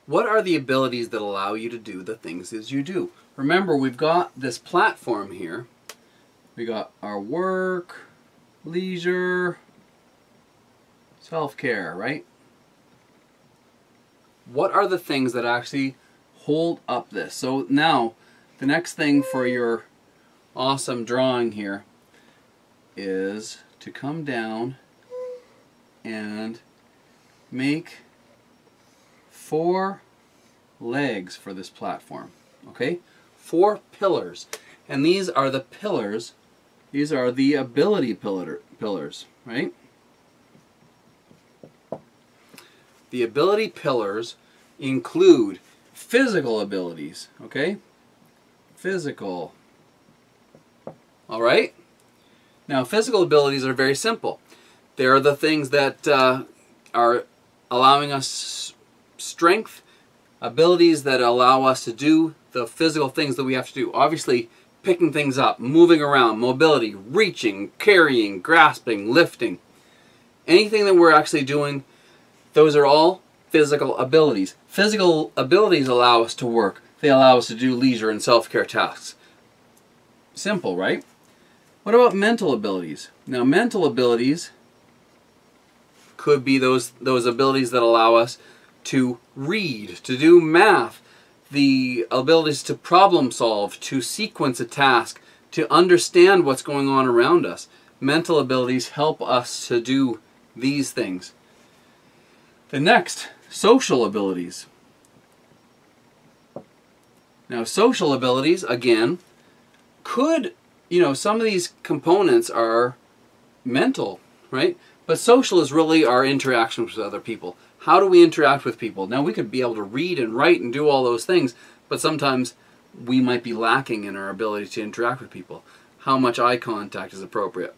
What are the abilities that allow you to do the things as you do? Remember, we've got this platform here. We got our work, leisure, self-care, right? What are the things that actually hold up this? So now, the next thing for your awesome drawing here is to come down and make 4 legs for this platform. Okay? 4 pillars. And these are the pillars, these are the ability pillars, right? The ability pillars include physical abilities, okay? Physical. All right? Now, physical abilities are very simple. They're the things that are allowing us strength, abilities that allow us to do the physical things that we have to do. Obviously, picking things up, moving around, mobility, reaching, carrying, grasping, lifting. Anything that we're actually doing, those are all physical abilities. Physical abilities allow us to work. They allow us to do leisure and self-care tasks. Simple, right? What about mental abilities? Now, mental abilities could be those abilities that allow us to read, to do math, the abilities to problem solve, to sequence a task, to understand what's going on around us. Mental abilities help us to do these things. The next, social abilities. Now, social abilities, again, could, some of these components are mental, right? But social is really our interactions with other people. How do we interact with people? Now, we could be able to read and write and do all those things, but sometimes we might be lacking in our ability to interact with people. How much eye contact is appropriate?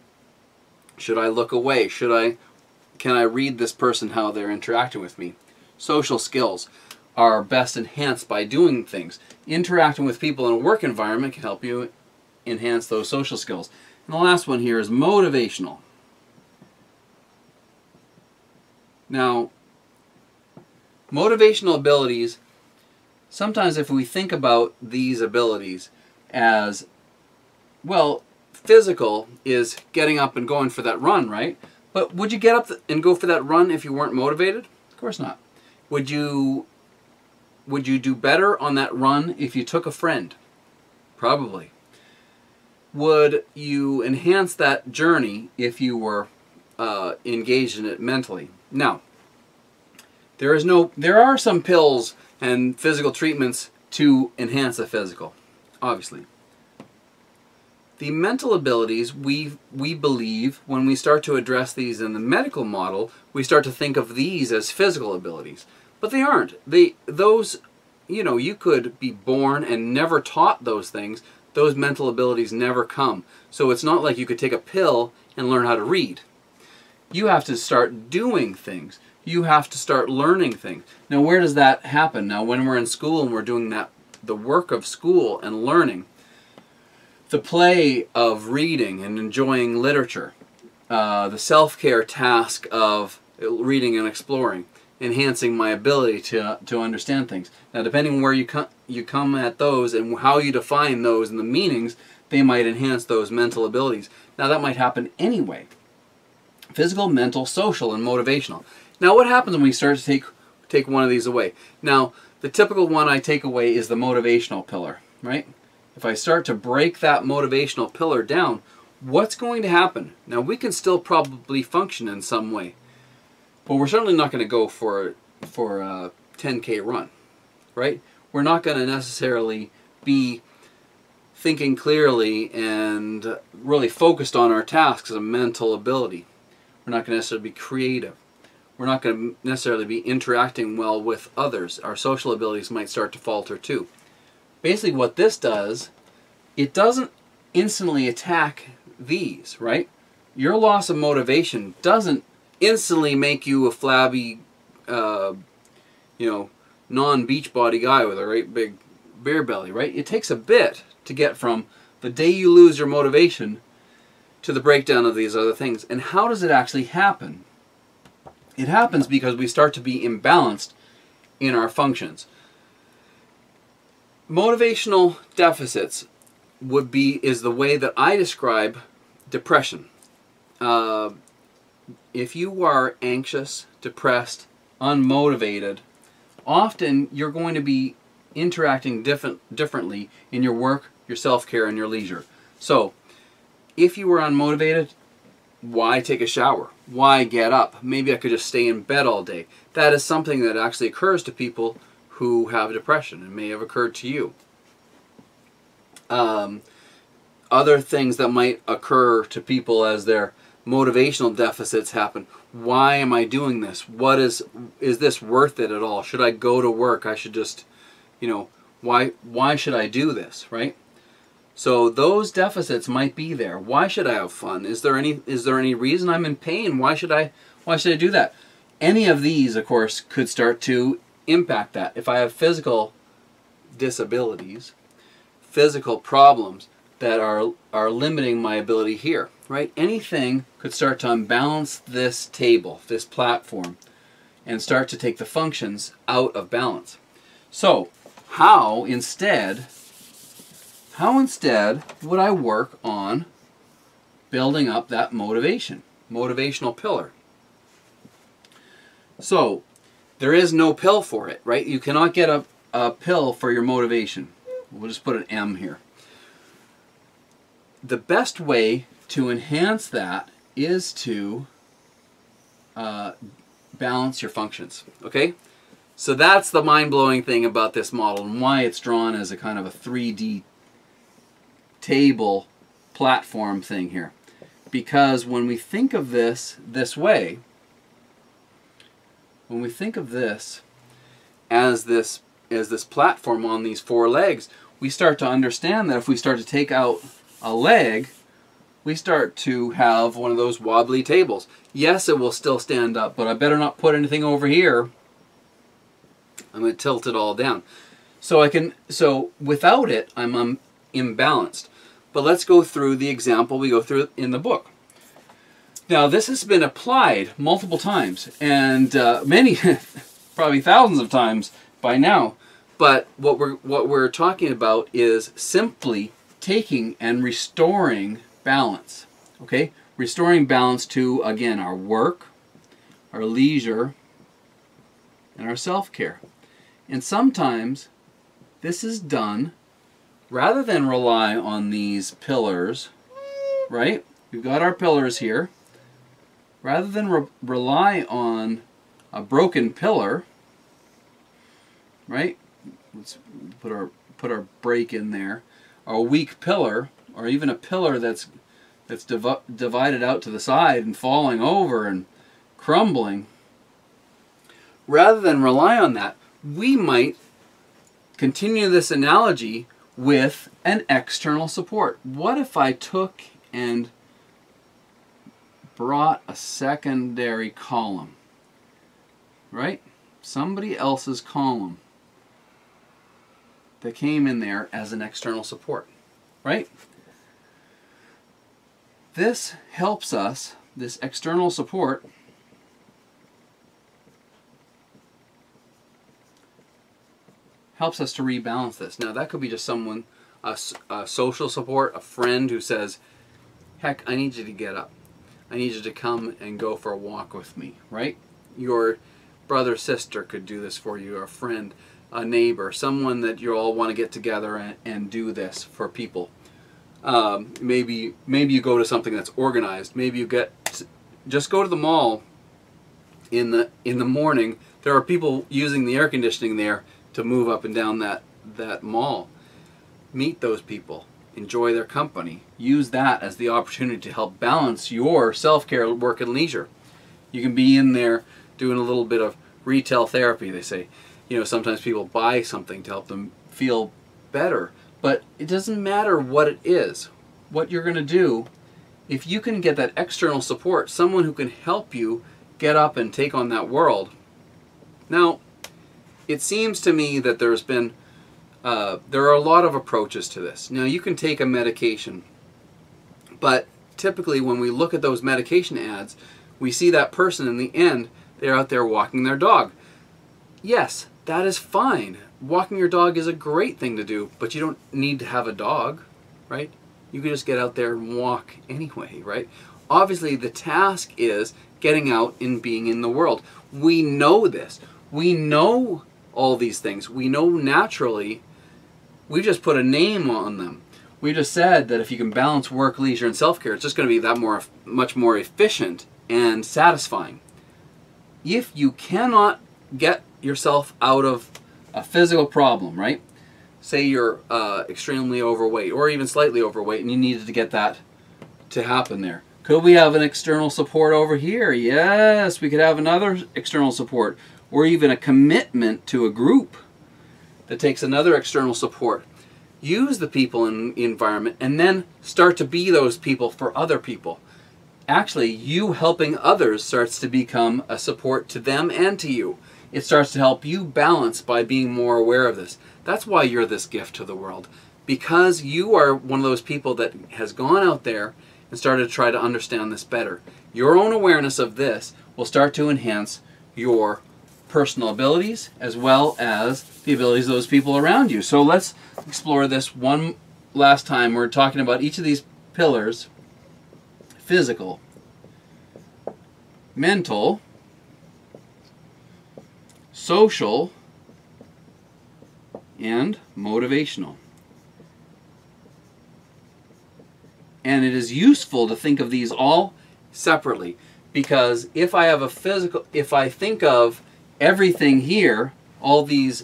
Should I look away? Can I read this person, how they're interacting with me? Social skills are best enhanced by doing things. Interacting with people in a work environment can help you enhance those social skills. And the last one here is motivational. Now, motivational abilities, sometimes if we think about these abilities as, well, physical is getting up and going for that run, right? But would you get up and go for that run if you weren't motivated? Of course not. Would you do better on that run if you took a friend? Probably. Would you enhance that journey if you were engaged in it mentally? Now, there are some pills and physical treatments to enhance the physical, obviously. The mental abilities, we believe, when we start to address these in the medical model, we start to think of these as physical abilities. But they aren't. You could be born and never taught those things. Those mental abilities never come. So it's not like you could take a pill and learn how to read. You have to start doing things. You have to start learning things. Now, where does that happen? Now, when we're in school and we're doing the work of school and learning, the play of reading and enjoying literature, the self-care task of reading and exploring, enhancing my ability to understand things. Now, depending on where you come at those and how you define those and the meanings, they might enhance those mental abilities. Now, that might happen anyway. Physical, mental, social, and motivational. Now, what happens when we start to take one of these away? Now, the typical one I take away is the motivational pillar, right? If I start to break that motivational pillar down, what's going to happen? Now, we can still probably function in some way, but we're certainly not going to go for a 10K run, right? We're not going to necessarily be thinking clearly and really focused on our tasks as a mental ability. We're not going to necessarily be creative. We're not going to necessarily be interacting well with others. Our social abilities might start to falter too. Basically what this does, it doesn't instantly attack these, right? Your loss of motivation doesn't instantly make you a flabby, non-beach body guy with a great big beer belly, right? It takes a bit to get from the day you lose your motivation to the breakdown of these other things. And how does it actually happen? It happens because we start to be imbalanced in our functions. Motivational deficits is the way that I describe depression. If you are anxious, depressed, unmotivated, often you're going to be interacting differently in your work, your self-care, and your leisure. So, if you were unmotivated, why take a shower? Why get up? Maybe I could just stay in bed all day. That is something that actually occurs to people who have depression, and may have occurred to you. Other things that might occur to people as their motivational deficits happen. Why am I doing this? Is this worth it at all? Should I go to work? I should just, why should I do this, right? So those deficits might be there. Why should I have fun? Is there any reason I'm in pain? Why should I do that? Any of these, of course, could start to impact that. If I have physical disabilities, physical problems that are limiting my ability here, right? Anything could start to unbalance this table, this platform, and start to take the functions out of balance. So, how instead would I work on building up that motivational pillar? So, there is no pill for it, right? You cannot get a pill for your motivation. We'll just put an M here. The best way to enhance that is to balance your functions, okay? So that's the mind-blowing thing about this model and why it's drawn as a kind of a 3D table platform thing here. Because when we think of this way, when we think of this as this platform on these four legs, we start to understand that if we start to take out a leg, we start to have one of those wobbly tables. Yes, it will still stand up, but I better not put anything over here. I'm going to tilt it all down. So without it, I'm imbalanced. But let's go through the example we go through in the book. Now, this has been applied multiple times, and many, probably thousands of times by now. But what we're talking about is simply taking and restoring balance. Okay? Restoring balance to, again, our work, our leisure, and our self-care. And sometimes this is done rather than rely on these pillars, right? We've got our pillars here. Rather than rely on a broken pillar, right? Let's put our break in there. Or a weak pillar, or even a pillar that's divided out to the side and falling over and crumbling. Rather than rely on that, we might continue this analogy with an external support. What if I took and brought a secondary column, right? Somebody else's column that came in there as an external support, right? This helps us, this external support, helps us to rebalance this. Now that could be just someone, a social support, a friend who says, heck, I need you to get up. I need you to come and go for a walk with me, right? Your brother, sister could do this for you, or a friend, a neighbor, someone that you all want to get together and do this for people. Maybe you go to something that's organized. Maybe you just go to the mall in the morning. There are people using the air conditioning there to move up and down that mall. Meet those people. Enjoy their company. Use that as the opportunity to help balance your self-care, work, and leisure. You can be in there doing a little bit of retail therapy, they say. You know, sometimes people buy something to help them feel better. But it doesn't matter what it is. What you're going to do, if you can get that external support, someone who can help you get up and take on that world. Now, it seems to me that there are a lot of approaches to this. Now, you can take a medication, but typically when we look at those medication ads, we see that person in the end, they're out there walking their dog. yes, that is fine. Walking your dog is a great thing to do, but you don't need to have a dog, right? You can just get out there and walk anyway, right? Obviously, the task is getting out and being in the world. We know this. We know all these things. We know naturally. We just put a name on them. We just said that if you can balance work, leisure, and self-care, it's just going to be that much more efficient and satisfying. If you cannot get yourself out of a physical problem, right? Say you're extremely overweight or even slightly overweight and you needed to get that to happen there. Could we have an external support over here? Yes, we could have another external support, or even a commitment to a group that takes another external support. Use the people in the environment and then start to be those people for other people. Actually, you helping others starts to become a support to them and to you. It starts to help you balance by being more aware of this. That's why you're this gift to the world. Because you are one of those people that has gone out there and started to try to understand this better. Your own awareness of this will start to enhance your personal abilities as well as the abilities of those people around you. So let's explore this one last time. We're talking about each of these pillars: physical, mental, social, and motivational. And it is useful to think of these all separately, because if I have a physical, if I think of everything here, all these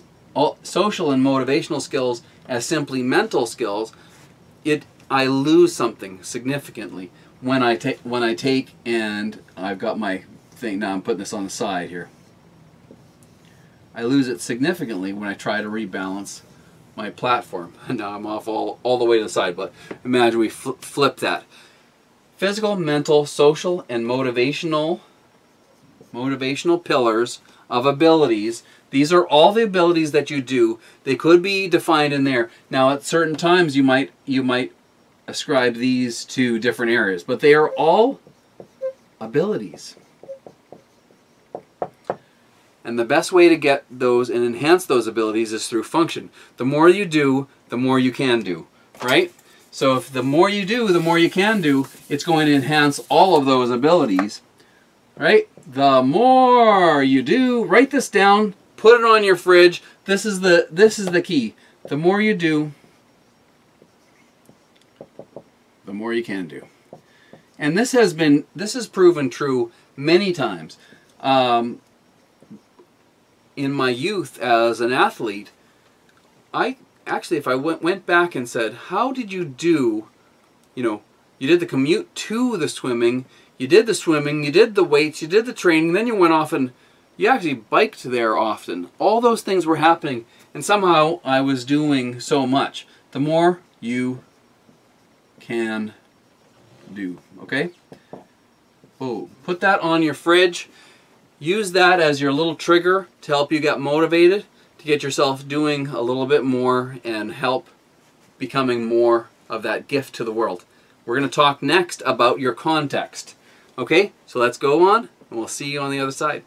social and motivational skills as simply mental skills, I lose something significantly when I take and I've got my thing now. I'm putting this on the side here. I lose it significantly when I try to rebalance my platform. Now I'm off all the way to the side, but imagine we flip that. Physical, mental, social, and motivational pillars of abilities. These are all the abilities that you do. They could be defined in there. Now at certain times you might ascribe these to different areas, but they are all abilities. And the best way to get those and enhance those abilities is through function. The more you do, the more you can do, right? So if the more you do, the more you can do, it's going to enhance all of those abilities, right? The more you do, write this down, put it on your fridge. This is the key. The more you do, the more you can do. And this has proven true many times. In my youth as an athlete, if I went back and said, how did you do, you did the commute to the swimming, you did the weights, you did the training, then you went off and you actually biked there often. All those things were happening, and somehow I was doing so much. The more you can do, okay? Oh, put that on your fridge. Use that as your little trigger to help you get motivated, to get yourself doing a little bit more and help becoming more of that gift to the world. We're going to talk next about your context. Okay, so let's go on and we'll see you on the other side.